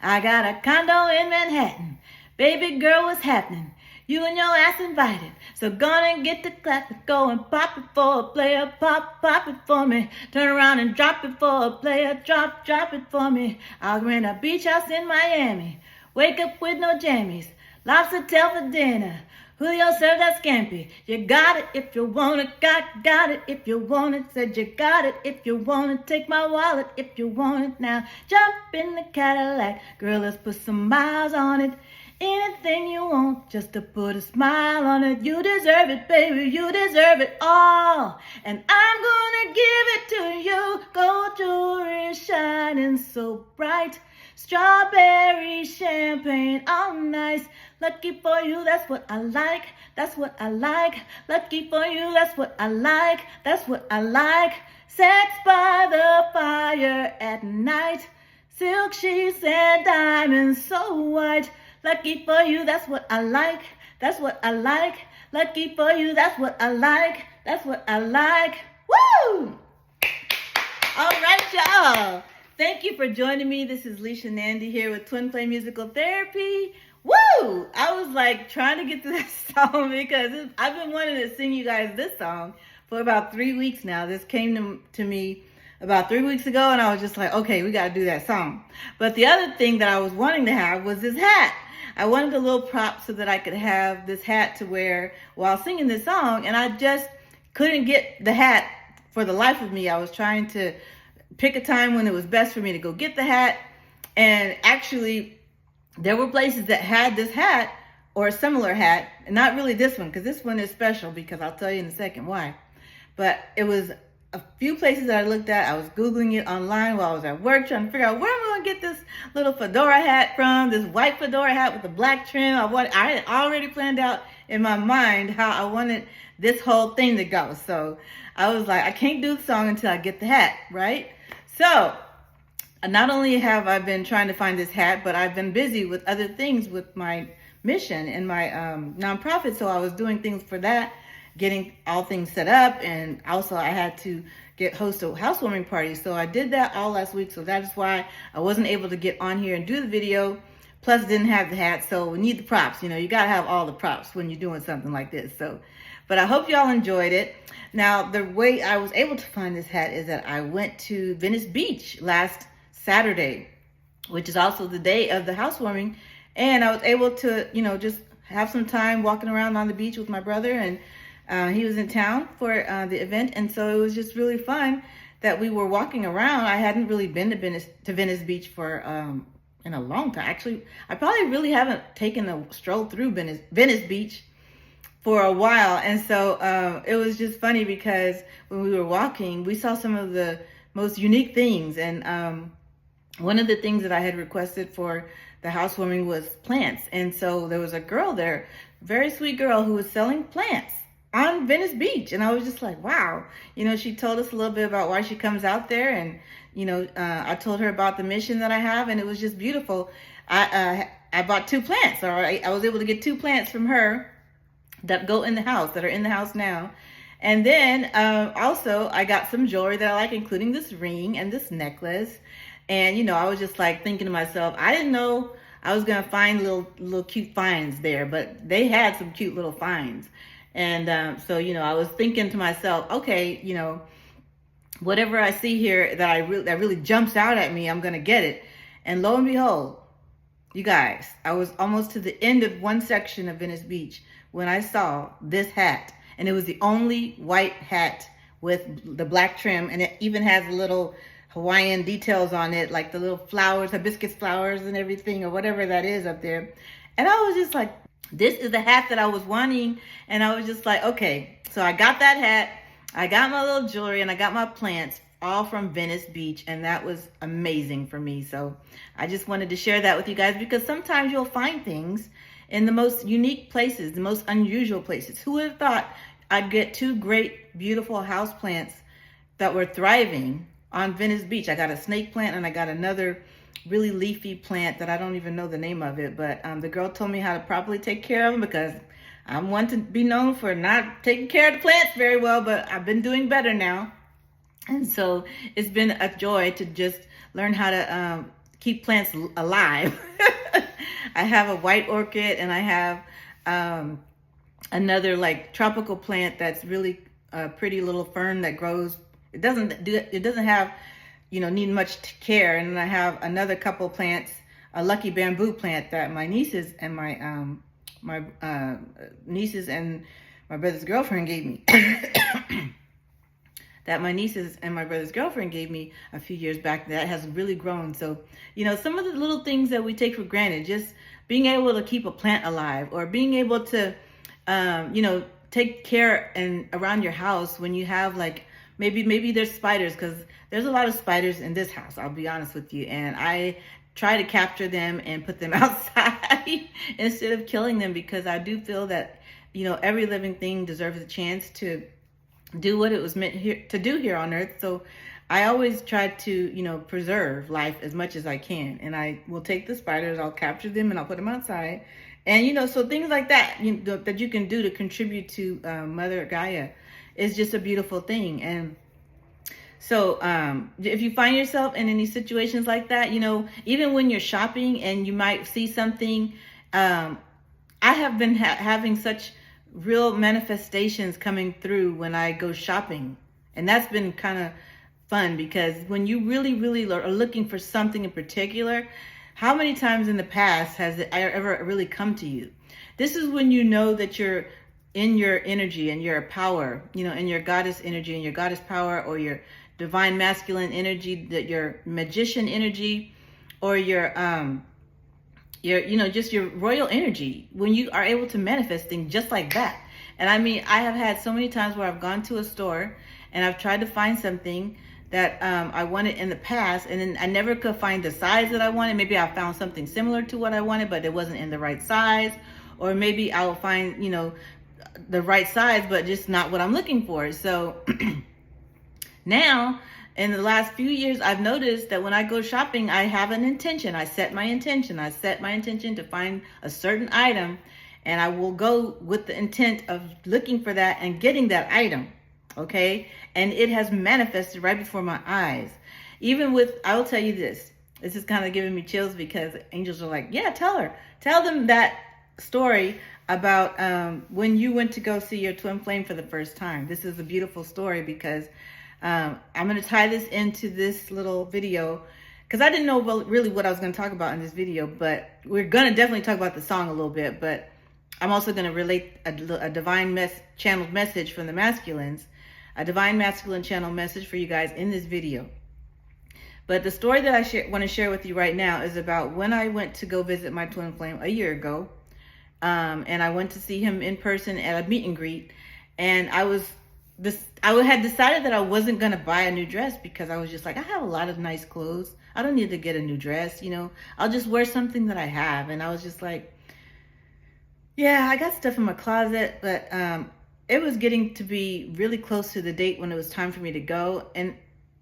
I got a condo in Manhattan. Baby girl, what's happening? You and your ass invited. So gonna get the clap and go and pop it for a player. Pop it for me. Turn around and drop it for a player. Drop it for me. I'll rent a beach house in Miami. Wake up with no jammies. Lobster tail for dinner. Julio served that scampi. You got it if you want it. Got it if you want it. Said you got it if you want it. Take my wallet if you want it now. Jump in the Cadillac. Girl, let's put some miles on it. Anything you want just to put a smile on it. You deserve it, baby. You deserve it all. And I'm gonna give it to you. Gold jewelry shining so bright. Strawberry champagne, all nice. Lucky for you, that's what I like. That's what I like. Lucky for you, that's what I like. That's what I like. Sex by the fire at night. Silk sheets and diamonds so white. Lucky for you, that's what I like. That's what I like. Lucky for you, that's what I like. That's what I like. Woo! All right, y'all. Thank you for joining me. This is Lisha and I'm here with Twin Flame Musical Therapy. Woo! I was like trying to get to that song because I've been wanting to sing you guys this song for about 3 weeks now. This came to me about 3 weeks ago, and I was just like, okay, we got to do that song. But the other thing that I was wanting to have was this hat. I wanted a little prop so that I could have this hat to wear while singing this song, and I just couldn't get the hat for the life of me. I was trying to pick a time when it was best for me to go get the hat, and actually there were places that had this hat or a similar hat, and not really this one, because this one is special, because I'll tell you in a second why. But it was a few places that I looked at. I was Googling it online while I was at work, trying to figure out where I'm going to get this little fedora hat from, this white fedora hat with the black trim. I had already planned out in my mind how I wanted this whole thing to go. So I was like, I can't do the song until I get the hat, right? So not only have I been trying to find this hat, but I've been busy with other things with my mission and my nonprofit. So I was doing things for that, getting all things set up, and also I had to host a housewarming party. So I did that all last week. So that is why I wasn't able to get on here and do the video. Plus didn't have the hat. So we need the props. You know, you got to have all the props when you're doing something like this. So, but I hope y'all enjoyed it. Now, the way I was able to find this hat is that I went to Venice Beach last Saturday, which is also the day of the housewarming. And I was able to, you know, just have some time walking around on the beach with my brother, and he was in town for the event, and so it was just really fun that we were walking around. I hadn't really been to Venice Beach for in a long time. Actually, I probably really haven't taken a stroll through Venice Beach for a while, and so it was just funny because when we were walking, we saw some of the most unique things, and one of the things that I had requested for the housewarming was plants, and so there was a girl there, very sweet girl, who was selling plants on Venice Beach. And I was just like, wow. You know, she told us a little bit about why she comes out there. And, you know, I told her about the mission that I have, and it was just beautiful. I bought 2 plants. All right. I was able to get 2 plants from her that go in the house, that are in the house now. And then also I got some jewelry that I like, including this ring and this necklace. And, you know, I was just like thinking to myself, I didn't know I was going to find little cute finds there, but they had some cute little finds. And so, you know, I was thinking to myself, okay, you know, whatever I see here that really jumps out at me, I'm going to get it. And lo and behold, you guys, I was almost to the end of one section of Venice Beach when I saw this hat. And it was the only white hat with the black trim. And it even has little Hawaiian details on it, like the little flowers, hibiscus flowers and everything, or whatever that is up there. And I was just like, this is the hat that I was wanting. And I was just like, okay. So I got that hat, I got my little jewelry, and I got my plants, all from Venice Beach. And that was amazing for me. So I just wanted to share that with you guys, because sometimes you'll find things in the most unique places, the most unusual places. Who would have thought I'd get 2 great, beautiful house plants that were thriving on Venice Beach? I got a snake plant, and I got another really leafy plant that I don't even know the name of it, but the girl told me how to properly take care of them, because I'm one to be known for not taking care of the plants very well, but I've been doing better now. And so it's been a joy to just learn how to keep plants alive. I have a white orchid, and I have another like tropical plant that's really a pretty little fern that grows. It doesn't have, need much care. And then I have another couple plants, a lucky bamboo plant that my nieces and my nieces and my brother's girlfriend gave me. That my nieces and my brother's girlfriend gave me a few years back, that has really grown. So, some of the little things that we take for granted, just being able to keep a plant alive, or being able to, take care and around your house when you have like, maybe there's spiders, because there's a lot of spiders in this house, I'll be honest with you. And I try to capture them and put them outside instead of killing them, because I do feel that, every living thing deserves a chance to do what it was meant to do here on earth. So I always try to, preserve life as much as I can. And I will take the spiders, I'll capture them, and I'll put them outside. And, so things like that, that you can do to contribute to Mother Gaia is just a beautiful thing. And so if you find yourself in any situations like that, even when you're shopping and you might see something, I have been having such real manifestations coming through when I go shopping. And that's been kind of fun, because when you really, really are looking for something in particular, how many times in the past has it ever really come to you? This is when you know that you're in your energy and your power, in your goddess energy and your goddess power, or your divine masculine energy, that your magician energy, or your just your royal energy, when you are able to manifest things just like that. And I mean, I have had so many times where I've gone to a store and I've tried to find something that I wanted in the past, and then I never could find the size that I wanted. Maybe I found something similar to what I wanted, but it wasn't in the right size. Or maybe I'll find, the right size, but just not what I'm looking for. So now, in the last few years, I've noticed that when I go shopping, I have an intention. I set my intention to find a certain item, and I will go with the intent of looking for that and getting that item. Okay. And it has manifested right before my eyes. I will tell you this is kind of giving me chills, because angels are like, yeah, tell them that story about when you went to go see your twin flame for the first time. This is a beautiful story, because I'm going to tie this into this little video, because I didn't know really what I was going to talk about in this video, but we're going to definitely talk about the song a little bit. But I'm also going to relate a divine channeled message from the masculines, a divine masculine channel message for you guys in this video. But the story that I want to share with you right now is about when I went to go visit my twin flame a year ago. And I went to see him in person at a meet and greet. And I had decided that I wasn't going to buy a new dress, because I was just like, I have a lot of nice clothes. I don't need to get a new dress. I'll just wear something that I have. And I was just like, yeah, I got stuff in my closet, but it was getting to be really close to the date when it was time for me to go. And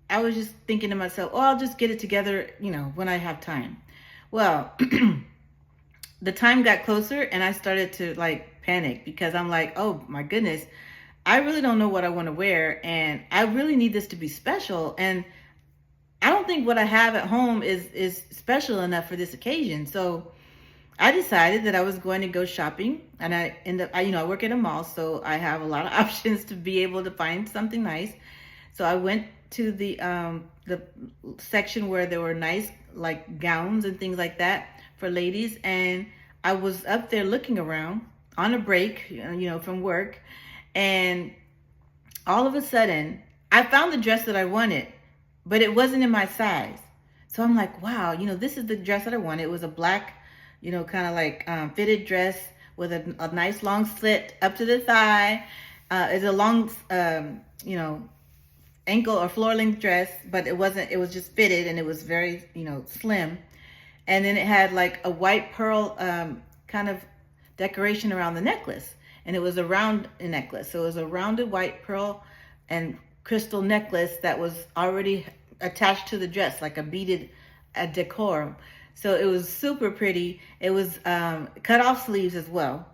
I was just thinking to myself, oh, I'll just get it together, when I have time. Well, the time got closer, and I started to like panic, because I'm like, oh my goodness, I really don't know what I want to wear, and I really need this to be special. And I don't think what I have at home is special enough for this occasion. So I decided that I was going to go shopping, and I work at a mall, so I have a lot of options to be able to find something nice. So I went to the section where there were nice like gowns and things like that for ladies, and I was up there looking around on a break, from work, and all of a sudden I found the dress that I wanted, but it wasn't in my size. So I'm like, wow, this is the dress that I wanted. It was a black, kind of like fitted dress with a nice long slit up to the thigh. It's a long, ankle or floor length dress, but it was just fitted, and it was very, slim. And then it had like a white pearl kind of decoration around the necklace. And it was a round necklace. So it was a rounded white pearl and crystal necklace that was already attached to the dress, like a beaded decor. So it was super pretty. It was cut off sleeves as well.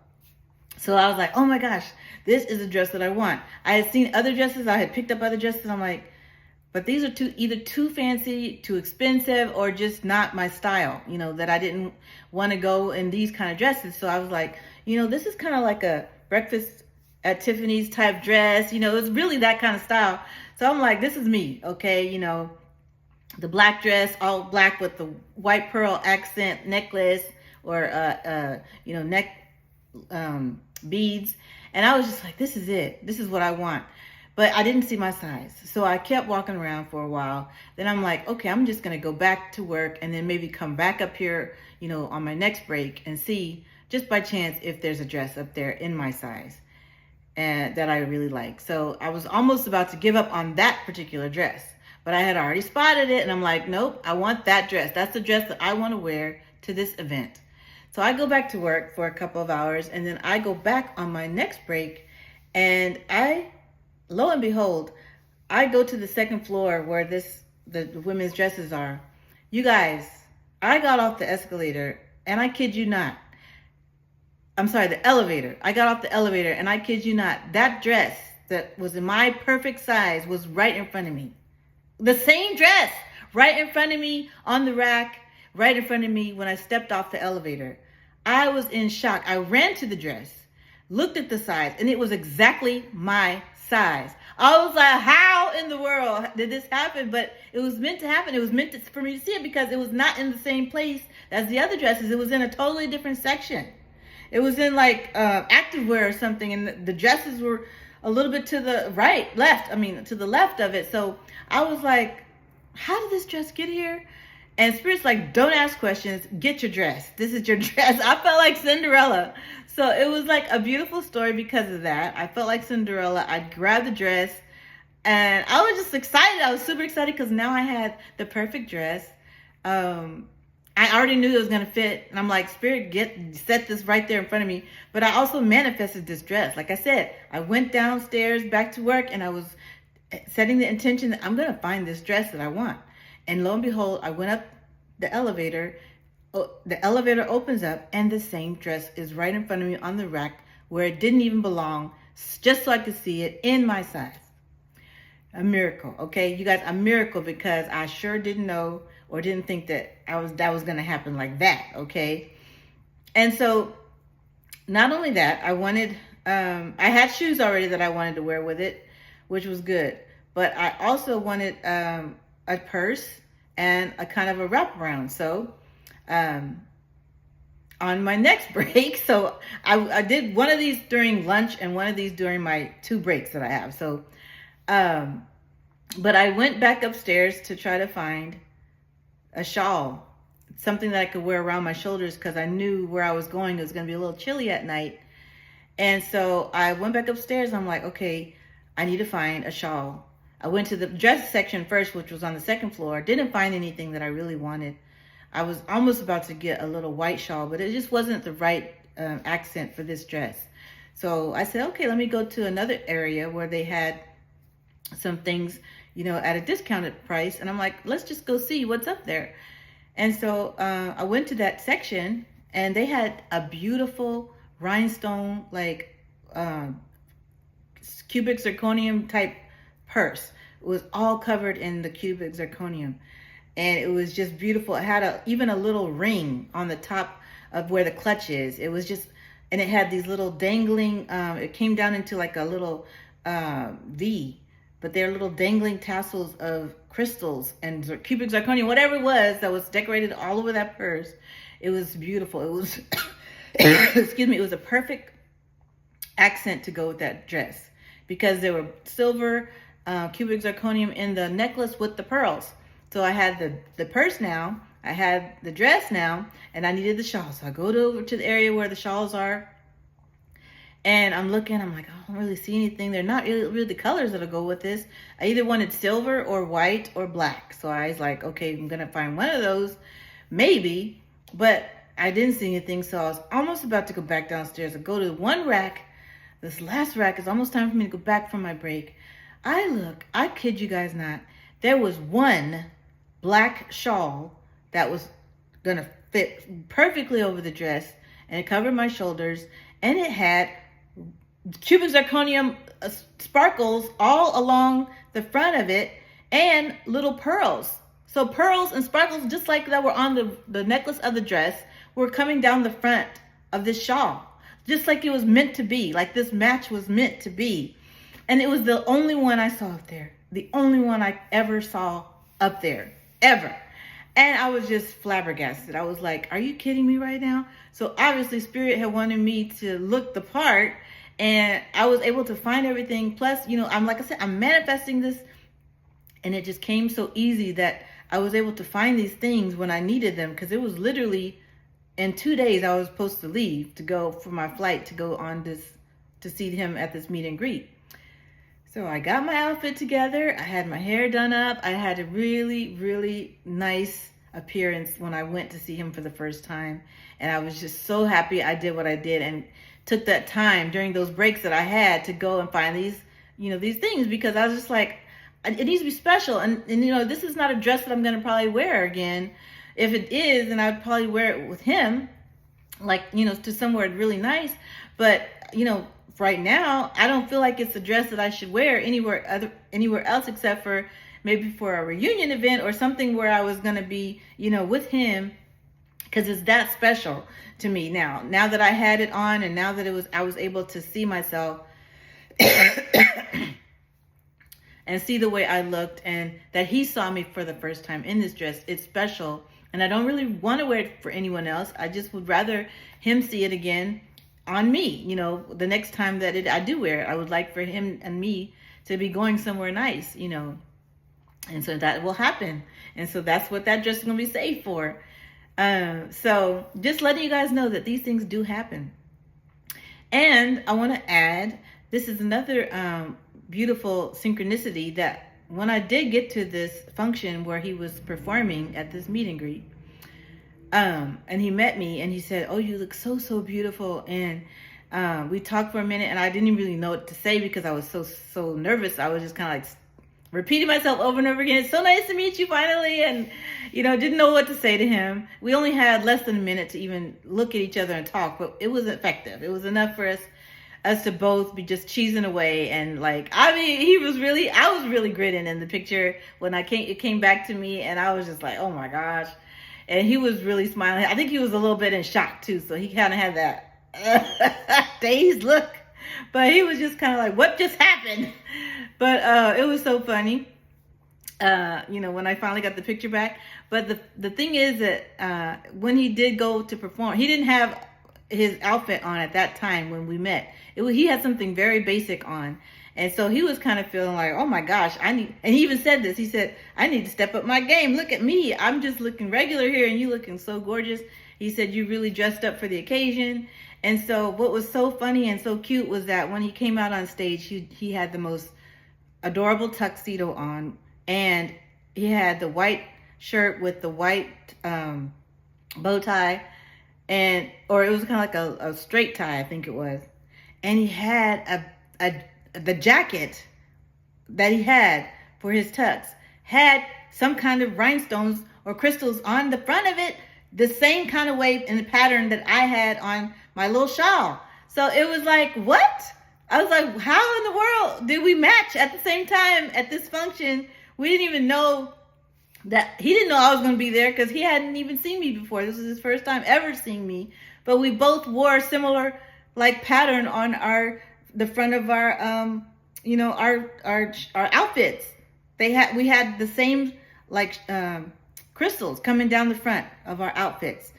So I was like, oh my gosh, this is the dress that I want. I had seen other dresses. I had picked up other dresses. I'm like, but these are either too fancy, too expensive, or just not my style, that I didn't want to go in these kind of dresses. So I was like, this is kind of like a breakfast at Tiffany's type dress. It's really that kind of style. So I'm like, this is me, okay? The black dress, all black with the white pearl accent necklace or, neck beads. And I was just like, this is it. This is what I want. But I didn't see my size. So I kept walking around for a while. Then I'm like, okay, I'm just going to go back to work and then maybe come back up here, on my next break and see just by chance if there's a dress up there in my size and that I really like. So I was almost about to give up on that particular dress, but I had already spotted it and I'm like, nope, I want that dress. That's the dress that I want to wear to this event. So I go back to work for a couple of hours and then I go back on my next break and lo and behold, I go to the second floor where the women's dresses are. You guys, I got off the escalator and I kid you not. I'm sorry, the elevator. I got off the elevator and I kid you not, that dress that was in my perfect size was right in front of me. The same dress right in front of me on the rack, right in front of me when I stepped off the elevator. I was in shock. I ran to the dress, looked at the size, and it was exactly my size. I was like, how in the world did this happen? But it was meant to happen. It was meant for me to see it because it was not in the same place as the other dresses. It was in a totally different section. It was in like activewear or something, and the dresses were a little bit to the to the left of it. So I was like, how did this dress get here? And Spirit's like, don't ask questions, get your dress. This is your dress. I felt like Cinderella. So it was like a beautiful story because of that. I felt like Cinderella. I grabbed the dress and I was just excited. I was super excited because now I had the perfect dress. I already knew it was going to fit. And I'm like, Spirit, set this right there in front of me. But I also manifested this dress. Like I said, I went downstairs back to work and I was setting the intention that I'm going to find this dress that I want. And lo and behold, I went up the elevator. The elevator opens up and the same dress is right in front of me on the rack where it didn't even belong, just so I could see it in my size. A miracle, okay? You guys, a miracle, because I sure didn't know or didn't think that was going to happen like that, okay? And so not only that, I had shoes already that I wanted to wear with it, which was good. But I also wanted a purse and a kind of a wraparound. So on my next break, so I did one of these during lunch and one of these during my 2 breaks that I have. So, but I went back upstairs to try to find a shawl, something that I could wear around my shoulders because I knew where I was going. It was going to be a little chilly at night. And so I went back upstairs. I'm like, okay, I need to find a shawl. I went to the dress section first, which was on the second floor. Didn't find anything that I really wanted. I was almost about to get a little white shawl, but it just wasn't the right accent for this dress. So I said, okay, let me go to another area where they had some things, at a discounted price. And I'm like, let's just go see what's up there. And so I went to that section and they had a beautiful rhinestone, like cubic zirconium type purse. It was all covered in the cubic zirconium. And it was just beautiful. It had even a little ring on the top of where the clutch is. It was just, and it had these little dangling, it came down into like a little V, but they're little dangling tassels of crystals and cubic zirconium, whatever it was that was decorated all over that purse. It was beautiful. It was, excuse me, it was a perfect accent to go with that dress because there were silver cubic zirconium in the necklace with the pearls. So I had the purse now, I had the dress now, and I needed the shawl. So I go over to the area where the shawls are, and I'm looking, I'm like, I don't really see anything. They're not really the colors that'll go with this. I either wanted silver or white or black. So I was like, okay, I'm going to find one of those, maybe, but I didn't see anything. So I was almost about to go back downstairs and go to one rack. This last rack is almost time for me to go back from my break. I kid you guys not, there was one black shawl that was gonna fit perfectly over the dress, and it covered my shoulders, and it had cubic zirconium sparkles all along the front of it, and little pearls. So pearls and sparkles, just like that were on the necklace of the dress, were coming down the front of this shawl. Just like it was meant to be. Like this match was meant to be. And it was the only one I saw up there. The only one I ever saw up there. Ever. And I was just flabbergasted. I was like, are you kidding me right now? So obviously Spirit had wanted me to look the part, and I was able to find everything. Plus, I'm like I said, I'm manifesting this, and it just came so easy that I was able to find these things when I needed them, because it was literally in 2 days I was supposed to leave to go for my flight to go on this, to see him at this meet and greet. So I got my outfit together. I had my hair done up. I had a really, really nice appearance when I went to see him for the first time. And I was just so happy I did what I did and took that time during those breaks that I had to go and find these, these things, because I was just like, it needs to be special. And this is not a dress that I'm going to probably wear again. If it is, then I'd probably wear it with him, like, to somewhere really nice. But, right now, I don't feel like it's a dress that I should wear anywhere else except for maybe for a reunion event or something where I was going to be, with him, because it's that special to me now that I had it on, and now that I was able to see myself and see the way I looked, and that he saw me for the first time in this dress. It's special, and I don't really want to wear it for anyone else. I just would rather him see it again on me, the next time that I do wear it. I would like for him and me to be going somewhere nice, and so that will happen. And so that's what that dress is going to be saved for. So just letting you guys know that these things do happen. And I want to add, this is another beautiful synchronicity, that when I did get to this function where he was performing at this meet and greet, and he met me and he said, "Oh, you look so, so beautiful." And we talked for a minute, and I didn't really know what to say because I was so nervous. I was just kind of like repeating myself over and over again. "It's so nice to meet you finally." And, didn't know what to say to him. We only had less than a minute to even look at each other and talk, but it was effective. It was enough for us to both be just cheesing away. And I was really grinning in the picture when it came back to me, and I was just like, oh my gosh. And he was really smiling. I think he was a little bit in shock too, so he kind of had that dazed look. But he was just kind of like, what just happened? But it was so funny, when I finally got the picture back. But the thing is that when he did go to perform, he didn't have his outfit on at that time when we met. He had something very basic on. And so he was kind of feeling like, oh my gosh, and he even said this, he said, "I need to step up my game. Look at me. I'm just looking regular here and you looking so gorgeous." He said, "You really dressed up for the occasion." And so what was so funny and so cute was that when he came out on stage, he had the most adorable tuxedo on, and he had the white shirt with the white bow tie, or it was kind of like a straight tie, I think it was. And he had the jacket that he had for his tux had some kind of rhinestones or crystals on the front of it, the same kind of way in the pattern that I had on my little shawl. So it was like, what? I was like, how in the world did we match at the same time at this function? We didn't even know that, he didn't know I was going to be there because he hadn't even seen me before. This was his first time ever seeing me. But we both wore a similar pattern on the front of our our outfits. We had the same crystals coming down the front of our outfits.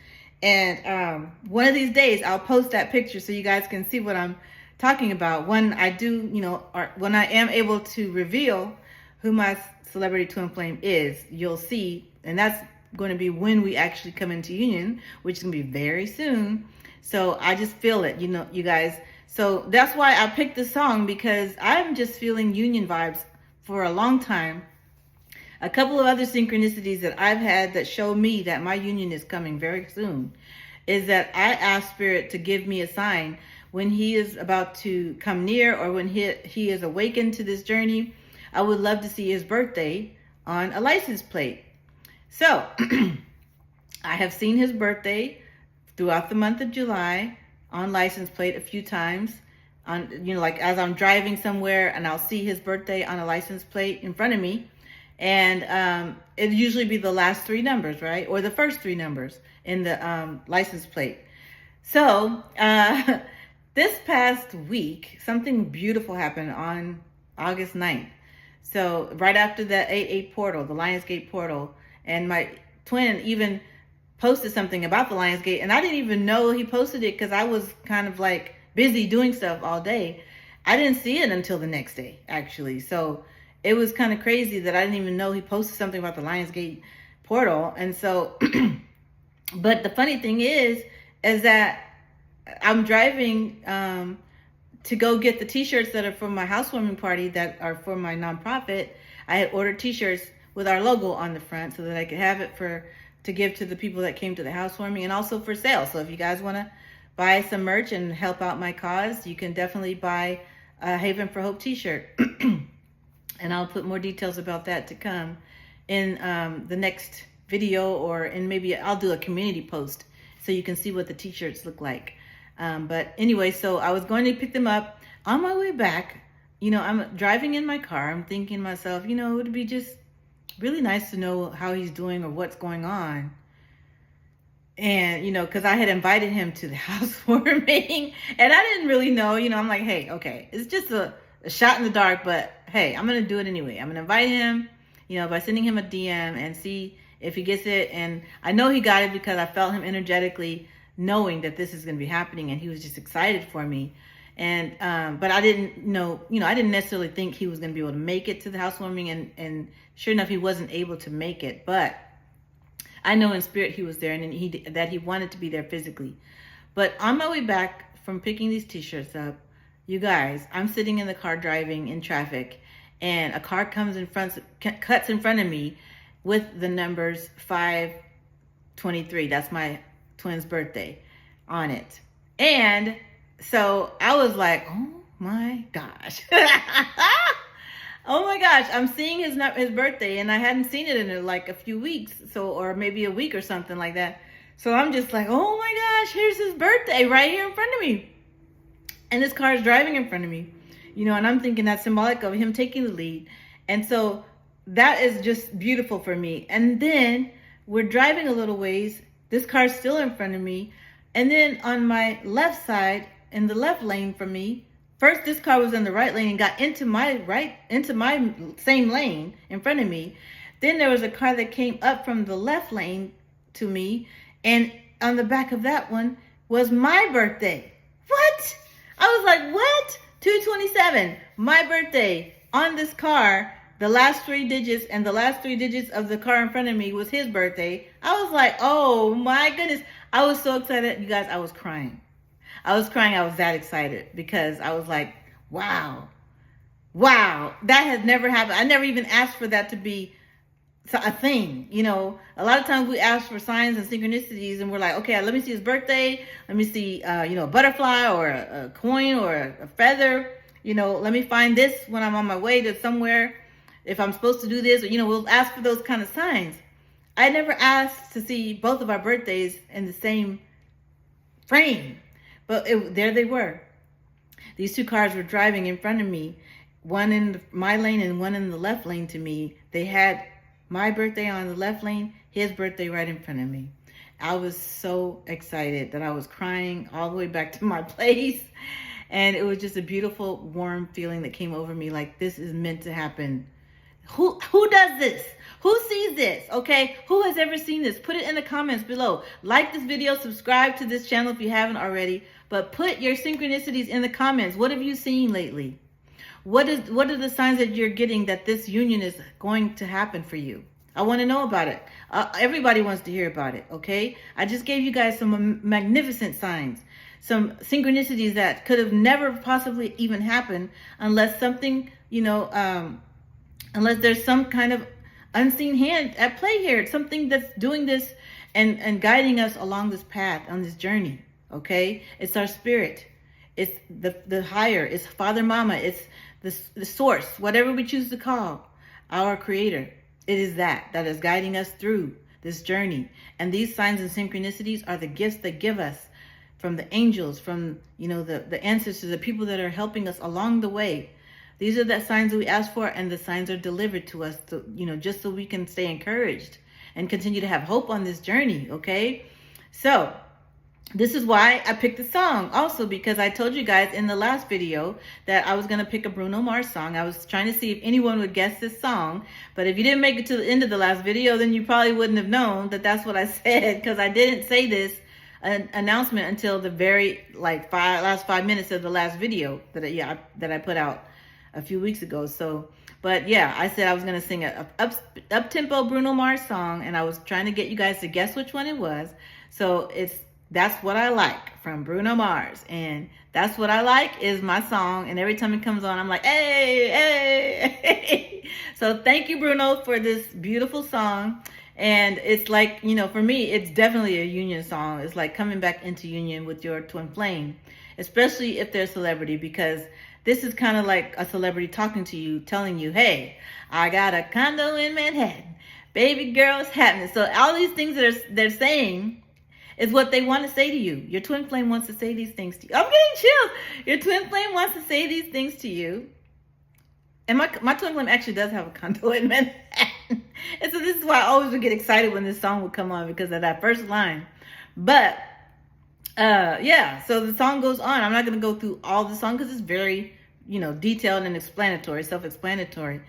And one of these days I'll post that picture so you guys can see what I'm talking about. When I do, when I am able to reveal who my celebrity twin flame is, you'll see. And that's going to be when we actually come into union, which is going to be very soon. So I just feel it, you guys. So that's why I picked this song, because I'm just feeling union vibes for a long time. A couple of other synchronicities that I've had that show me that my union is coming very soon is that I asked Spirit to give me a sign when he is about to come near, or when he is awakened to this journey. I would love to see his birthday on a license plate. So I have seen his birthday throughout the month of July on license plate a few times, on as I'm driving somewhere and I'll see his birthday on a license plate in front of me. And it'd usually be the last three numbers, right? Or the first three numbers in the license plate. So this past week, something beautiful happened on August 9th. So right after the 8-8 portal, the Lionsgate portal, and my twin even posted something about the Lionsgate, and I didn't even know he posted it because I was kind of like busy doing stuff all day. I didn't see it until the next day, actually. So it was kind of crazy that I didn't even know he posted something about the Lionsgate portal. And so, but the funny thing is that I'm driving to go get the t-shirts that are for my housewarming party that are for my nonprofit. I had ordered t-shirts with our logo on the front so that I could have it to give to the people that came to the housewarming, and also for sale. So if you guys want to buy some merch and help out my cause, you can definitely buy a Haven for Hope t-shirt. And I'll put more details about that to come in the next video, or in maybe I'll do a community post so you can see what the t-shirts look like. But anyway, so I was going to pick them up. On my way back, I'm driving in my car. I'm thinking to myself, it would be just really nice to know how he's doing or what's going on. And, because I had invited him to the housewarming, and I didn't really know, I'm like, hey, okay, it's just a shot in the dark, but hey, I'm going to do it anyway. I'm going to invite him, by sending him a DM and see if he gets it. And I know he got it because I felt him energetically knowing that this is going to be happening, and he was just excited for me. And but I didn't know, I didn't necessarily think he was going to be able to make it to the housewarming, and sure enough, he wasn't able to make it. But I know in spirit he was there, and that he wanted to be there physically. But on my way back from picking these t-shirts up, you guys, I'm sitting in the car driving in traffic, and a car cuts in front of me with the numbers 523. That's my twin's birthday on it. And so I was like, oh my gosh. Oh my gosh, I'm seeing his birthday, and I hadn't seen it in like a few weeks, or maybe a week or something like that. So I'm just like, oh my gosh, here's his birthday right here in front of me. And this car is driving in front of me, and I'm thinking that's symbolic of him taking the lead. And so that is just beautiful for me. And then we're driving a little ways. This car's still in front of me. And then on my left side, in the left lane from me, first this car was in the right lane and got into my same lane in front of me. Then there was a car that came up from the left lane to me, and on the back of that one was my birthday. What? I was like, what? 227, my birthday on this car. The last three digits, and the last three digits of the car in front of me was his birthday. I was like, oh my goodness. I was so excited. You guys, I was crying. I was that excited because I was like, wow, that has never happened. I never even asked for that to be a thing. A lot of times we ask for signs and synchronicities, and we're like, okay, let me see his birthday. Let me see, a butterfly or a coin or a feather. Let me find this when I'm on my way to somewhere. If I'm supposed to do this, or, we'll ask for those kind of signs. I never asked to see both of our birthdays in the same frame, but there they were. These two cars were driving in front of me, one in my lane and one in the left lane to me. They had my birthday on the left lane, his birthday right in front of me. I was so excited that I was crying all the way back to my place. And it was just a beautiful, warm feeling that came over me, like this is meant to happen. Who does this? Who sees this? Okay, who has ever seen this? Put it in the comments below. Like this video, subscribe to this channel if you haven't already, but put your synchronicities in the comments. What have you seen lately? What are the signs that you're getting that this union is going to happen for you? I want to know about it. Everybody wants to hear about it, okay? I just gave you guys some magnificent signs, some synchronicities that could have never possibly even happened unless something, unless there's some kind of unseen hand at play here. It's something that's doing this and guiding us along this path, on this journey, okay? It's our spirit. It's the higher. It's Father, Mama. It's the source, whatever we choose to call our creator. It is that is guiding us through this journey. And these signs and synchronicities are the gifts that give us from the angels, from, the ancestors, the people that are helping us along the way. These are the signs that we ask for, and the signs are delivered to us, to, just so we can stay encouraged and continue to have hope on this journey, okay? So this is why I picked the song. Also, because I told you guys in the last video that I was going to pick a Bruno Mars song. I was trying to see if anyone would guess this song. But if you didn't make it to the end of the last video, then you probably wouldn't have known that that's what I said, because I didn't say this announcement until the very last 5 minutes of the last video that I put out a few weeks ago. So, but yeah, I said I was going to sing a up-tempo Bruno Mars song, and I was trying to get you guys to guess which one it was. So That's What I Like from Bruno Mars. And That's What I Like is my song. And every time it comes on, I'm like, hey, hey, hey. So thank you, Bruno, for this beautiful song. And it's like, for me, it's definitely a union song. It's like coming back into union with your twin flame, especially if they're a celebrity, because this is kind of like a celebrity talking to you, telling you, hey, I got a condo in Manhattan. Baby girl, it's happening. So all these things that they're saying is what they want to say to you. Your twin flame wants to say these things to you. I'm getting chills. Your twin flame wants to say these things to you. And my twin flame actually does have a condo in Manhattan. And so this is why I always would get excited when this song would come on, because of that first line. But yeah, so the song goes on. I'm not going to go through all the song because it's very, detailed and explanatory, self-explanatory.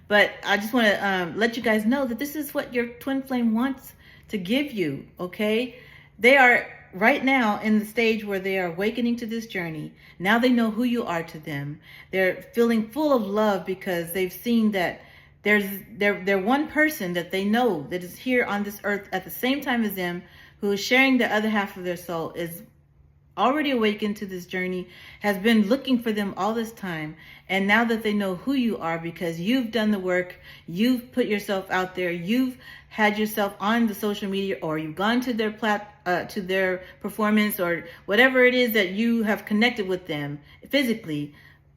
But I just want to let you guys know that this is what your twin flame wants to give you, okay? They are right now in the stage where they are awakening to this journey. Now they know who you are to them. They're feeling full of love because they've seen that they're one person that they know that is here on this earth at the same time as them, who is sharing the other half of their soul, is already awakened to this journey, has been looking for them all this time. And now that they know who you are, because you've done the work, you've put yourself out there, you've had yourself on the social media, or you've gone to their performance, or whatever it is that you have connected with them physically,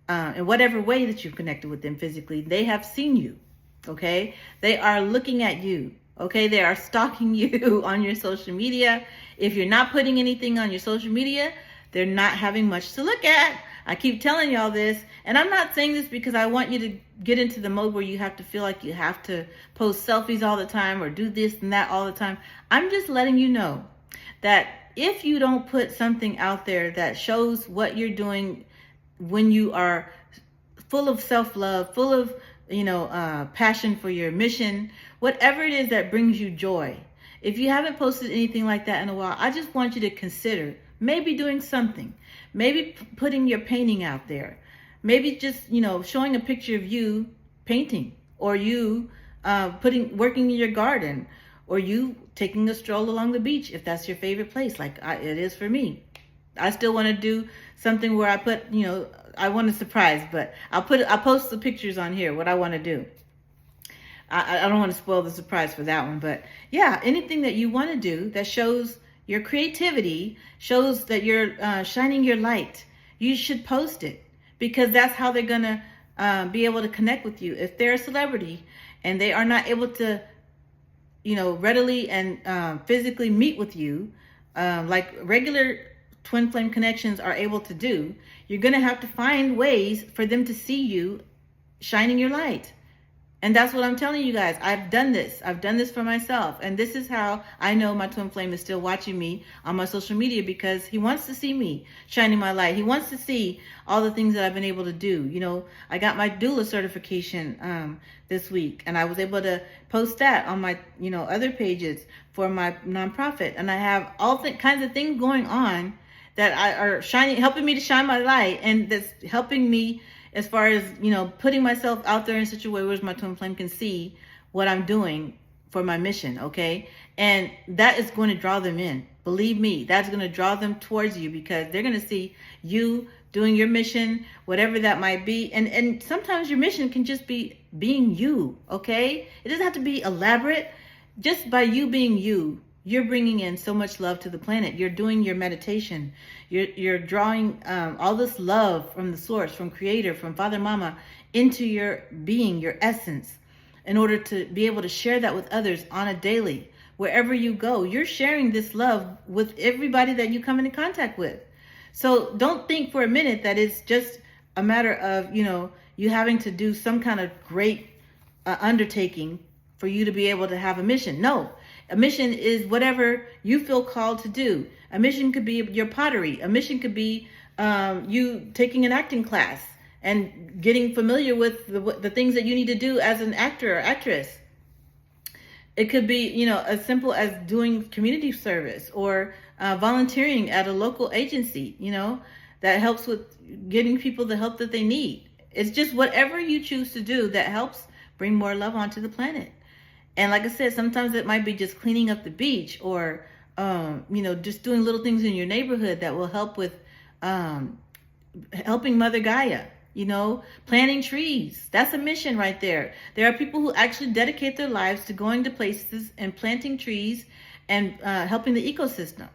in whatever way that you've connected with them physically, they have seen you, okay? They are looking at you, okay? They are stalking you on your social media. If you're not putting anything on your social media, they're not having much to look at. I keep telling y'all this, and I'm not saying this because I want you to get into the mode where you have to feel like you have to post selfies all the time or do this and that all the time. I'm just letting you know that if you don't put something out there that shows what you're doing when you are full of self-love, full of, passion for your mission, whatever it is that brings you joy. If you haven't posted anything like that in a while, I just want you to consider maybe doing something. Maybe putting your painting out there. Maybe just, showing a picture of you painting, or you working in your garden, or you taking a stroll along the beach, if that's your favorite place, like it is for me. I still want to do something where I put, I want to surprise, but I'll post the pictures on here, what I want to do. I don't want to spoil the surprise for that one, but yeah, anything that you want to do that shows your creativity, shows that you're shining your light, you should post it, because that's how they're going to be able to connect with you. If they're a celebrity and they are not able to, readily and physically meet with you, like regular twin flame connections are able to do, you're going to have to find ways for them to see you shining your light. And that's what I'm telling you guys. I've done this. I've done this for myself. And this is how I know my twin flame is still watching me on my social media, because he wants to see me shining my light. He wants to see all the things that I've been able to do. I got my doula certification this week, and I was able to post that on my, other pages for my nonprofit. And I have all kinds of things going on that are helping me to shine my light, and that's helping me as far as, putting myself out there in such a way where my twin flame can see what I'm doing for my mission, okay? And that is going to draw them in. Believe me, that's going to draw them towards you, because they're going to see you doing your mission, whatever that might be. And sometimes your mission can just be being you, okay? It doesn't have to be elaborate. Just by you being you, you're bringing in so much love to the planet. You're doing your meditation. You're drawing all this love from the source, from creator, from father, mama, into your being, your essence, in order to be able to share that with others on a daily. Wherever you go, you're sharing this love with everybody that you come into contact with. So don't think for a minute that it's just a matter of, you having to do some kind of great undertaking for you to be able to have a mission. No, a mission is whatever you feel called to do. A mission could be your pottery. A mission could be you taking an acting class and getting familiar with the things that you need to do as an actor or actress. It could be, as simple as doing community service or volunteering at a local agency, that helps with getting people the help that they need. It's just whatever you choose to do that helps bring more love onto the planet. And like I said, sometimes it might be just cleaning up the beach or, just doing little things in your neighborhood that will help with helping Mother Gaia, planting trees. That's a mission right there. There are people who actually dedicate their lives to going to places and planting trees and helping the ecosystem.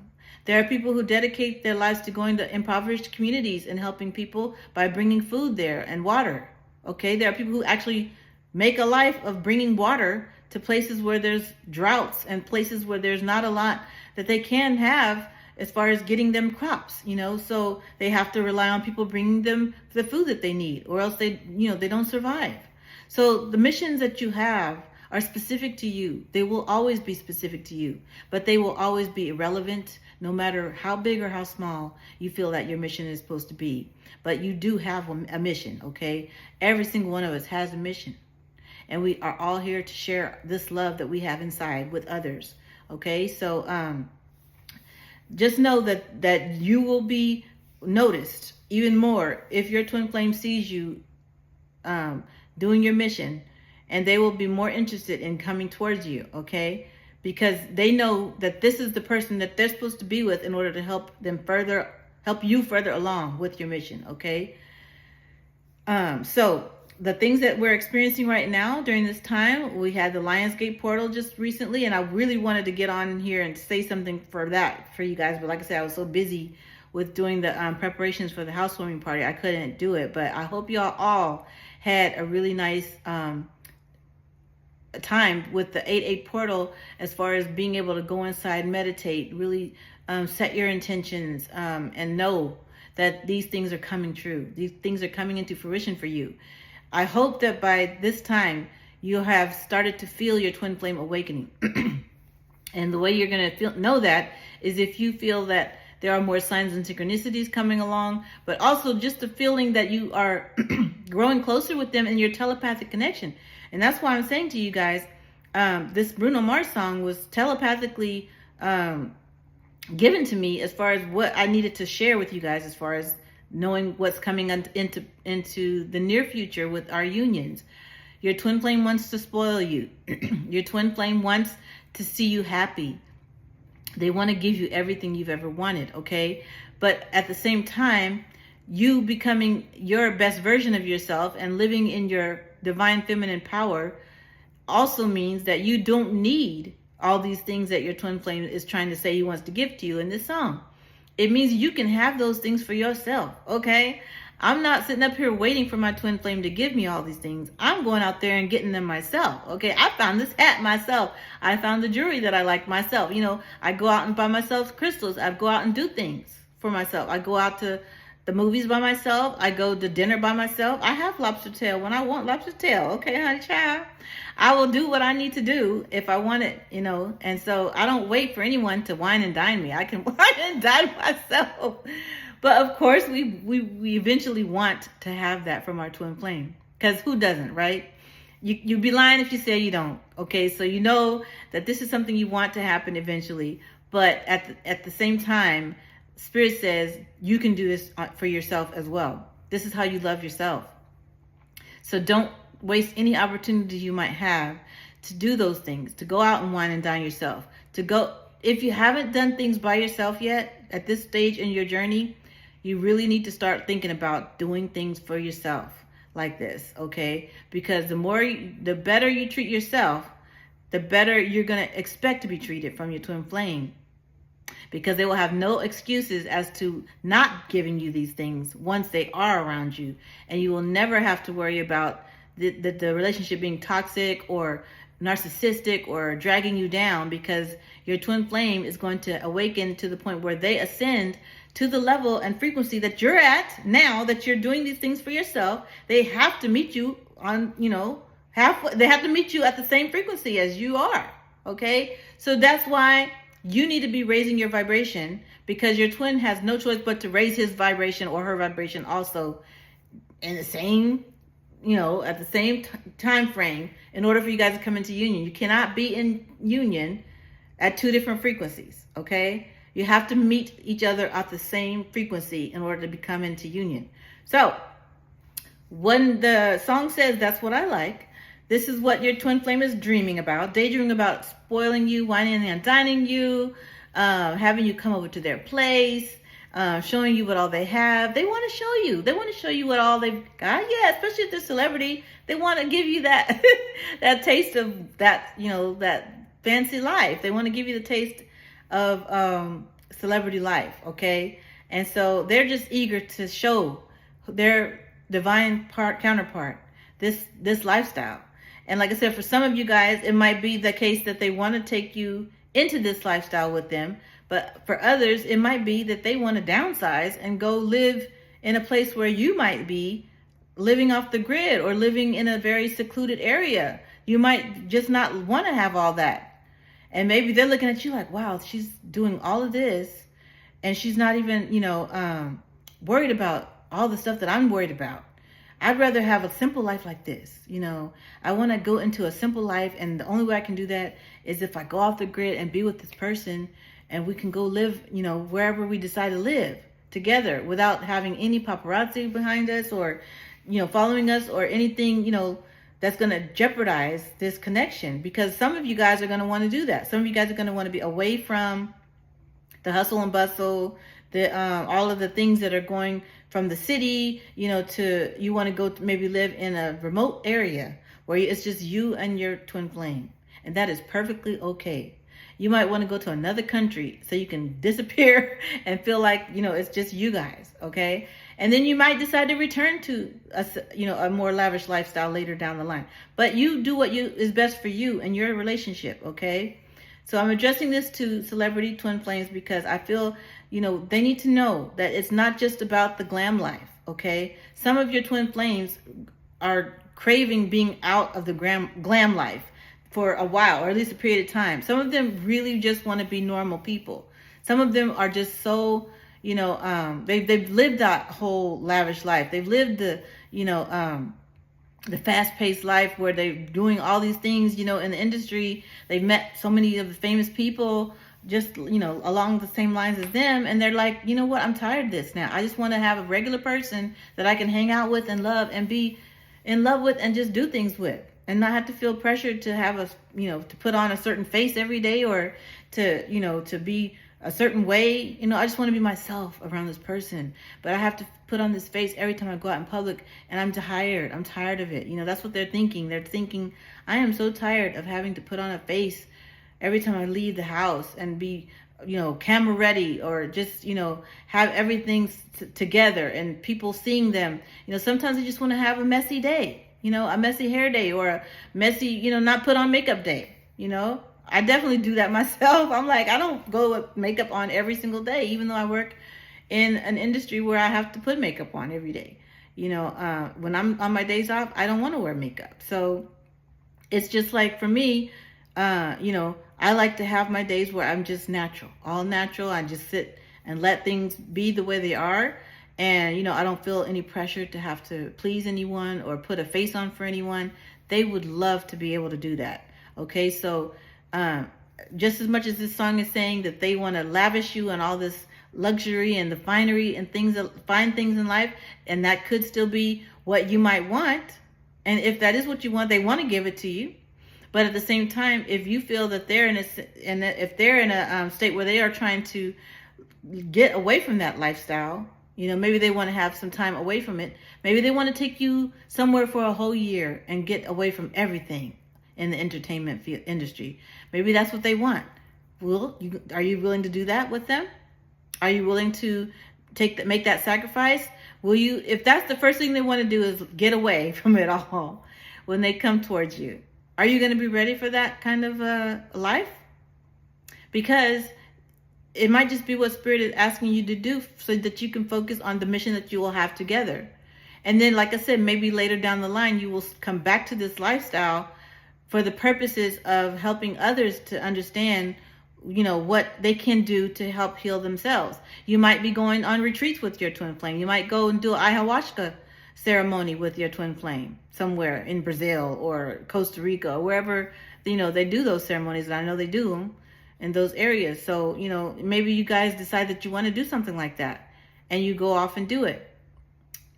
There are people who dedicate their lives to going to impoverished communities and helping people by bringing food there and water. Okay, there are people who actually make a life of bringing water to places where there's droughts and places where there's not a lot that they can have as far as getting them crops, so they have to rely on people bringing them the food that they need, or else they don't survive. So the missions that you have are specific to you. They will always be specific to you, but they will always be irrelevant no matter how big or how small you feel that your mission is supposed to be. But you do have a mission, okay? Every single one of us has a mission. And we are all here to share this love that we have inside with others. Okay, so just know that you will be noticed even more if your twin flame sees you doing your mission, and they will be more interested in coming towards you. Okay, because they know that this is the person that they're supposed to be with in order to help you further along with your mission. Okay, so the things that we're experiencing right now during this time, we had the Lionsgate portal just recently, and I really wanted to get on here and say something for you guys. But like I said, I was so busy with doing the preparations for the housewarming party, I couldn't do it. But I hope y'all all had a really nice time with the 8/8 portal, as far as being able to go inside, meditate, really set your intentions, and know that these things are coming true. These things are coming into fruition for you. I hope that by this time you have started to feel your twin flame awakening. And the way you're going to know that is if you feel that there are more signs and synchronicities coming along, but also just the feeling that you are growing closer with them in your telepathic connection. And that's why I'm saying to you guys, this Bruno Mars song was telepathically given to me as far as what I needed to share with you guys, as far as knowing what's coming into the near future with our unions. Your twin flame wants to spoil you. Your twin flame wants to see you happy. They want to give you everything you've ever wanted, okay? But at the same time, you becoming your best version of yourself and living in your divine feminine power also means that you don't need all these things that your twin flame is trying to say he wants to give to you in this song. It means you can have those things for yourself, okay? I'm not sitting up here waiting for my twin flame to give me all these things. I'm going out there and getting them myself, okay? I found this hat myself. I found the jewelry that I like myself. I go out and buy myself crystals. I go out and do things for myself. I go out to the movies by myself. I go to dinner by myself. I have lobster tail when I want lobster tail, okay, honey child? I will do what I need to do if I want it, and so I don't wait for anyone to wine and dine me. I can wine and dine myself. But of course, we eventually want to have that from our twin flame, because who doesn't, right? You'd be lying if you say you don't, okay? So you know that this is something you want to happen eventually, but at the same time, Spirit says you can do this for yourself as well. This is how you love yourself. So don't waste any opportunity you might have to do those things, to go out and wine and dine yourself, if you haven't done things by yourself yet at this stage in your journey, you really need to start thinking about doing things for yourself like this, okay? Because the better you treat yourself, the better you're going to expect to be treated from your twin flame, because they will have no excuses as to not giving you these things once they are around you. And you will never have to worry about the relationship being toxic or narcissistic or dragging you down, because your twin flame is going to awaken to the point where they ascend to the level and frequency that you're at now, that you're doing these things for yourself. They have to meet you on, halfway. They have to meet you at the same frequency as you are. Okay. So that's why you need to be raising your vibration, because your twin has no choice but to raise his vibration or her vibration also in the same, at the same time frame, in order for you guys to come into union. You cannot be in union at two different frequencies. Okay. You have to meet each other at the same frequency in order to become into union. So when the song says, "That's what I like," this is what your twin flame is dreaming about, daydreaming about spoiling you, wining and dining you, having you come over to their place, showing you what all they have. They want to show you. They want to show you what all they've got. Yeah, especially if they're celebrity. They want to give you that that taste of that, that fancy life. They want to give you the taste of celebrity life, okay? And so they're just eager to show their divine counterpart this lifestyle. And like I said, for some of you guys, it might be the case that they want to take you into this lifestyle with them. But for others, it might be that they want to downsize and go live in a place where you might be living off the grid or living in a very secluded area. You might just not want to have all that. And maybe they're looking at you like, wow, she's doing all of this and she's not even, worried about all the stuff that I'm worried about. I'd rather have a simple life like this. I want to go into a simple life, and the only way I can do that is if I go off the grid and be with this person, and we can go live, wherever we decide to live together without having any paparazzi behind us or, following us or anything, that's going to jeopardize this connection. Because some of you guys are going to want to do that. Some of you guys are going to want to be away from the hustle and bustle, all of the things that are going from the city, to you want to go maybe live in a remote area where it's just you and your twin flame. And that is perfectly okay. You might want to go to another country so you can disappear and feel like, it's just you guys. Okay. And then you might decide to return to a more lavish lifestyle later down the line. But you do what is best for you and your relationship. Okay. So I'm addressing this to celebrity twin flames because I feel, they need to know that it's not just about the glam life. Okay. Some of your twin flames are craving being out of the glam life for a while, or at least a period of time. Some of them really just want to be normal people. Some of them are just so, they've lived that whole lavish life. They've lived the fast-paced life where they're doing all these things, in the industry. They've met so many of the famous people just, along the same lines as them. And they're like, you know what? I'm tired of this now. I just want to have a regular person that I can hang out with and love and be in love with and just do things with. And not have to feel pressured to have to put on a certain face every day or to be a certain way. I just want to be myself around this person, but I have to put on this face every time I go out in public, and I'm tired. I'm tired of it. That's what they're thinking. They're thinking, I am so tired of having to put on a face every time I leave the house and be, camera ready, or just, have everything together and people seeing them. Sometimes they just want to have a messy day. A messy hair day, or a messy, not put on makeup day. I definitely do that myself. I'm like, I don't go with makeup on every single day, even though I work in an industry where I have to put makeup on every day. When I'm on my days off, I don't want to wear makeup. So it's just like, for me, I like to have my days where I'm just natural, all natural. I just sit and let things be the way they are. And, I don't feel any pressure to have to please anyone or put a face on for anyone. They would love to be able to do that. Okay, so just as much as this song is saying that they want to lavish you on all this luxury and the finery and fine things in life, and that could still be what you might want. And if that is what you want, they want to give it to you. But at the same time, if you feel that they're in a state where they are trying to get away from that lifestyle, maybe they want to have some time away from it. Maybe they want to take you somewhere for a whole year and get away from everything in the entertainment industry. Maybe that's what they want. Are you willing to do that with them? Are you willing to make that sacrifice? If that's the first thing they want to do is get away from it all when they come towards you, Are you going to be ready for that kind of life? Because it might just be what Spirit is asking you to do so that you can focus on the mission that you will have together. And then, like I said, maybe later down the line, you will come back to this lifestyle for the purposes of helping others to understand, what they can do to help heal themselves. You might be going on retreats with your twin flame. You might go and do an ayahuasca ceremony with your twin flame somewhere in Brazil or Costa Rica or wherever, they do those ceremonies. And I know they do them in those areas. So, maybe you guys decide that you want to do something like that and you go off and do it.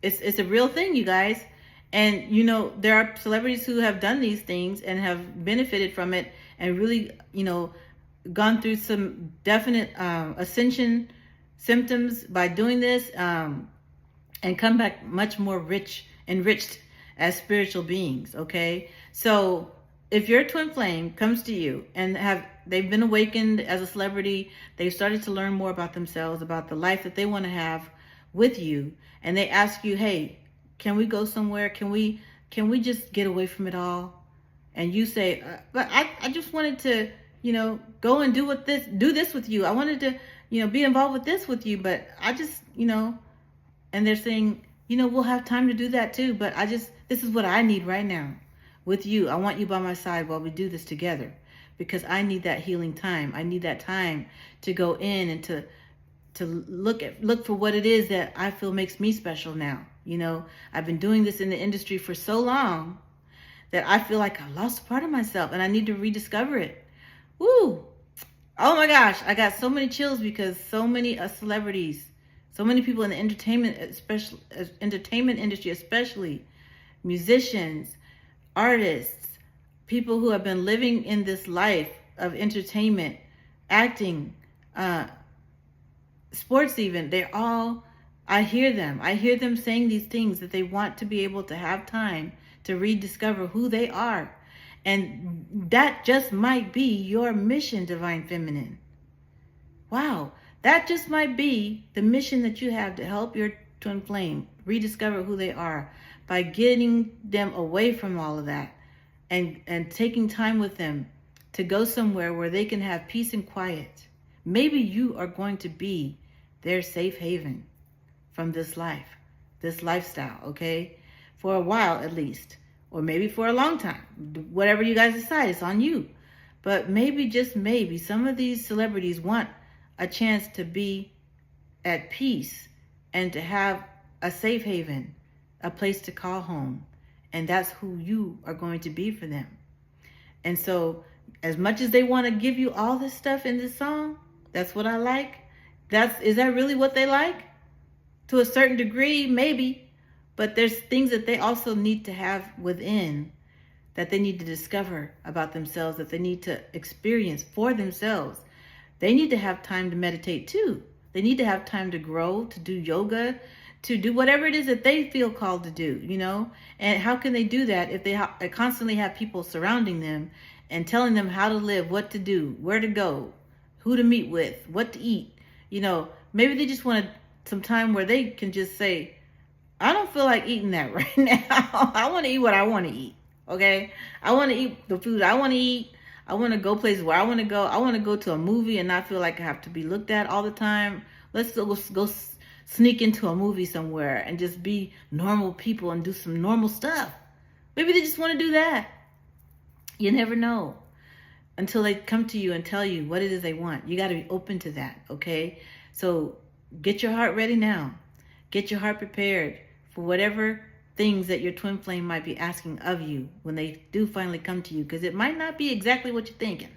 It's a real thing, you guys. And, there are celebrities who have done these things and have benefited from it and really, gone through some definite ascension symptoms by doing this and come back much more enriched as spiritual beings, okay? So if your twin flame comes to you and they've been awakened as a celebrity, they've started to learn more about themselves, about the life that they want to have with you, and they ask you, hey, can we go somewhere? Can we just get away from it all? And you say, but I just wanted to, go and do this with you. I wanted to, be involved with this with you, but I just, and they're saying, we'll have time to do that too, but this is what I need right now with you. I want you by my side while we do this together because I need that healing time. I need that time to go in and to look for what it is that I feel makes me special now. I've been doing this in the industry for so long that I feel like I lost a part of myself and I need to rediscover it. Woo! Oh my gosh, I got so many chills because so many celebrities, so many people in the entertainment industry, especially musicians, artists, people who have been living in this life of entertainment, acting, sports even, I hear them saying these things, that they want to be able to have time to rediscover who they are. And that just might be your mission, Divine Feminine. Wow, that just might be the mission that you have to help your twin flame rediscover who they are by getting them away from all of that and taking time with them to go somewhere where they can have peace and quiet. Maybe you are going to be their safe haven from this life, this lifestyle, okay? For a while at least, or maybe for a long time. Whatever you guys decide, it's on you. But maybe, just maybe, some of these celebrities want a chance to be at peace and to have a safe haven, a place to call home. And that's who you are going to be for them. And so, as much as they want to give you all this stuff in this song, that's what I like. Is that really what they like? To a certain degree, maybe. But there's things that they also need to have within, that they need to discover about themselves, that they need to experience for themselves. They need to have time to meditate too. They need to have time to grow, to do yoga, to do whatever it is that they feel called to do, And how can they do that if they constantly have people surrounding them and telling them how to live, what to do, where to go, who to meet with, what to eat? Maybe they just want some time where they can just say, I don't feel like eating that right now. I want to eat what I want to eat, okay? I want to eat the food I want to eat. I want to go places where I want to go. I want to go to a movie and not feel like I have to be looked at all the time. Let's go sneak into a movie somewhere and just be normal people and do some normal stuff. Maybe they just want to do that. You never know until they come to you and tell you what it is they want. You got to be open to that, okay? So get your heart ready now. Get your heart prepared for whatever things that your twin flame might be asking of you when they do finally come to you, because it might not be exactly what you're thinking,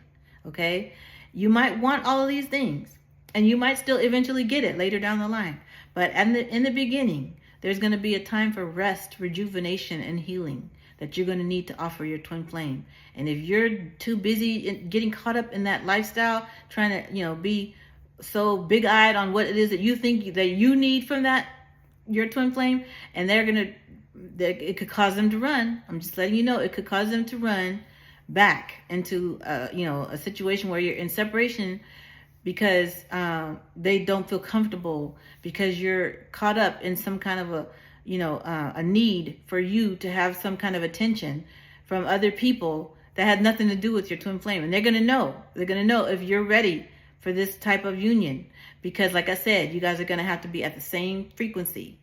okay? You might want all of these things, and you might still eventually get it later down the line. But in the beginning, there's going to be a time for rest, rejuvenation, and healing that you're going to need to offer your twin flame. And if you're too busy getting caught up in that lifestyle, trying to, be so big-eyed on what it is that you think that you need from your twin flame, and it could cause them to run. I'm just letting you know, it could cause them to run back into, a situation where you're in separation because they don't feel comfortable, because you're caught up in some kind of a need for you to have some kind of attention from other people that had nothing to do with your twin flame. And they're going to know. They're going to know if you're ready for this type of union. Because like I said, you guys are going to have to be at the same frequency.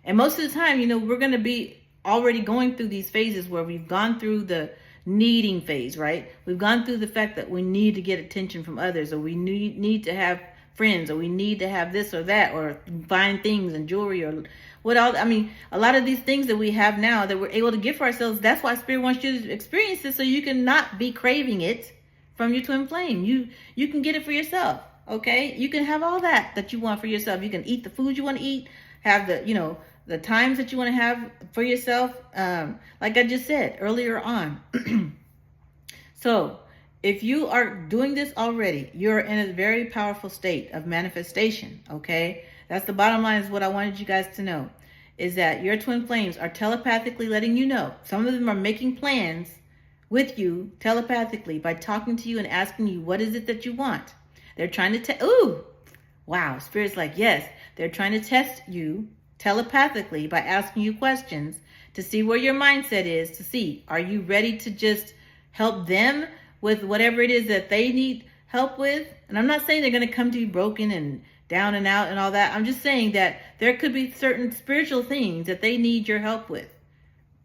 And most of the time, you know, we're going to be already going through these phases where we've gone through the needing phase, right? We've gone through the fact that we need to get attention from others, or we need to have friends, or we need to have this or that, or find things and jewelry, or what else. I mean, a lot of these things that we have now that we're able to give for ourselves, that's why Spirit wants you to experience it, so you can not be craving it from your twin flame. You can get it for yourself, okay? You can have all that you want for yourself. You can eat the food you want to eat, have the, you know, the times that you want to have for yourself, like I just said earlier on. So if you are doing this already, you're in a very powerful state of manifestation, okay? That's the bottom line, is what I wanted you guys to know, is that your twin flames are telepathically letting you know. Some of them are making plans with you telepathically by talking to you and asking you, what is it that you want? They're trying to ooh, wow, Spirit's like, yes, they're trying to test you telepathically by asking you questions to see where your mindset is, to see, are you ready to just help them with whatever it is that they need help with? And I'm not saying they're going to come to you broken and down and out and all that. I'm just saying that there could be certain spiritual things that they need your help with,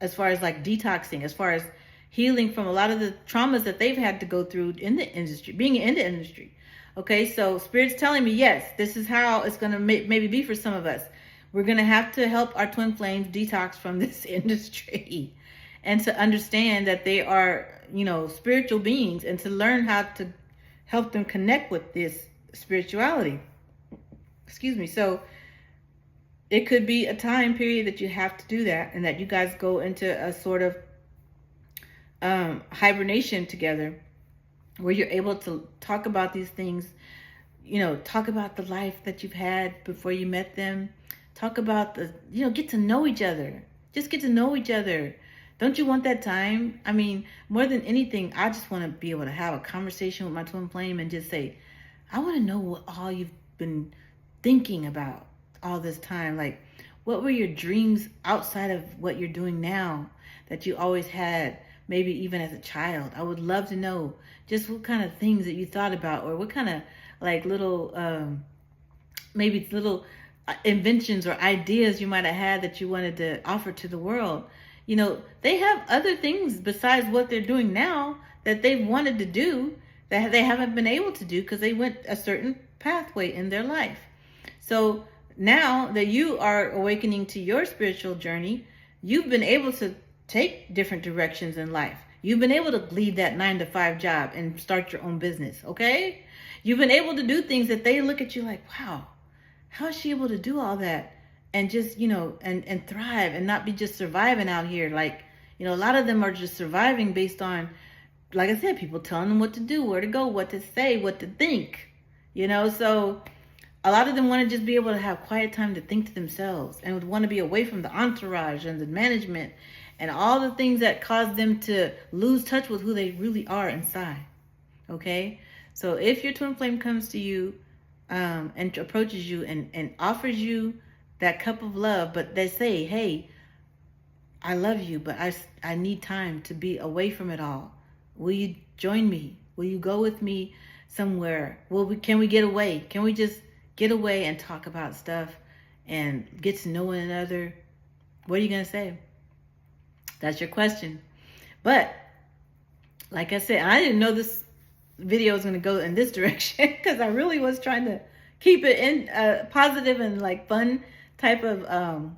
as far as like detoxing, as far as healing from a lot of the traumas that they've had to go through in the industry, being in the industry. Okay, so Spirit's telling me, yes, this is how it's going to maybe be for some of us. We're going to have to help our twin flames detox from this industry, and to understand that they are, you know, spiritual beings, and to learn how to help them connect with this spirituality. Excuse me. So it could be a time period that you have to do that, and that you guys go into a sort of hibernation together, where you're able to talk about these things, you know, talk about the life that you've had before you met them. Talk about the, you know, get to know each other. Just get to know each other. Don't you want that time? I mean, more than anything, I just want to be able to have a conversation with my twin flame and just say, I want to know what all you've been thinking about all this time. Like, what were your dreams outside of what you're doing now that you always had, maybe even as a child? I would love to know just what kind of things that you thought about, or what kind of like little, maybe little inventions or ideas you might have had that you wanted to offer to the world. You know, they have other things besides what they're doing now that they've wanted to do that they haven't been able to do because they went a certain pathway in their life. So now that you are awakening to your spiritual journey, you've been able to take different directions in life. You've been able to leave that 9-to-5 job and start your own business, okay? You've been able to do things that they look at you like, wow, how is she able to do all that and just, you know, and thrive and not be just surviving out here? Like, you know, a lot of them are just surviving based on, like I said, people telling them what to do, where to go, what to say, what to think, you know? So a lot of them want to just be able to have quiet time to think to themselves, and would want to be away from the entourage and the management and all the things that cause them to lose touch with who they really are inside, okay? So if your twin flame comes to you, and approaches you and offers you that cup of love, but they say, hey, I love you, but I need time to be away from it all. Will you join me? Will you go with me somewhere? Can we get away? Can we just get away and talk about stuff and get to know one another? What are you going to say? That's your question. But like I said, I didn't know this video is going to go in this direction, because I really was trying to keep it in a positive and like fun type of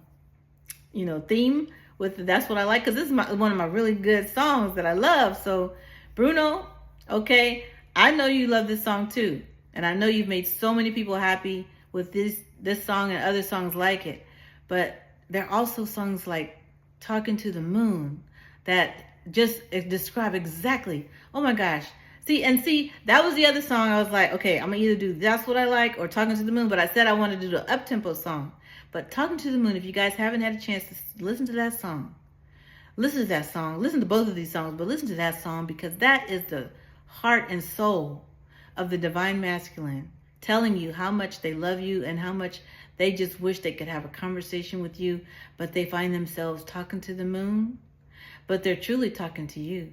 you know, theme with That's What I Like, because this is one of my really good songs that I love. So Bruno, okay, I know you love this song too, and I know you've made so many people happy with this song and other songs like it. But there are also songs like Talking to the Moon that just describe exactly, oh my gosh. See, that was the other song. I was like, okay, I'm going to either do That's What I Like or Talking to the Moon. But I said I wanted to do the up-tempo song. But Talking to the Moon, if you guys haven't had a chance to listen to that song, listen to that song. Listen to both of these songs, but listen to that song, because that is the heart and soul of the divine masculine, telling you how much they love you and how much they just wish they could have a conversation with you, but they find themselves talking to the moon. But they're truly talking to you,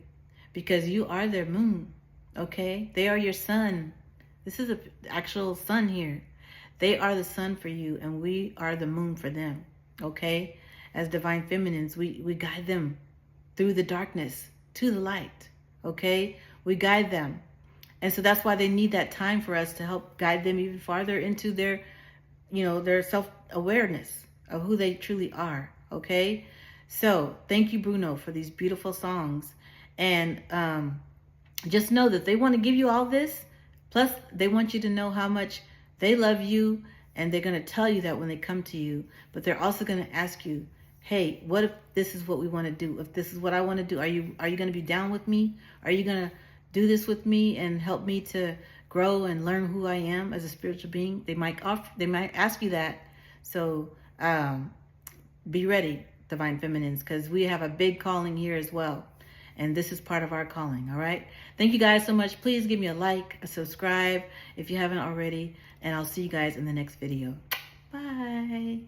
because you are their moon, okay? They are your sun. This is an actual sun here. They are the sun for you, and we are the moon for them, okay? As divine feminines, we guide them through the darkness to the light, okay? We guide them. And so that's why they need that time for us to help guide them even farther into their, their self-awareness of who they truly are, okay? So thank you, Bruno, for these beautiful songs. And just know that they want to give you all this. Plus, they want you to know how much they love you, and they're going to tell you that when they come to you. But they're also going to ask you, hey, what if this is what we want to do? If this is what I want to do, are you going to be down with me? Are you going to do this with me and help me to grow and learn who I am as a spiritual being? They might ask you that. So be ready, divine feminines, because we have a big calling here as well. And this is part of our calling, all right? Thank you guys so much. Please give me a like, a subscribe if you haven't already, and I'll see you guys in the next video. Bye.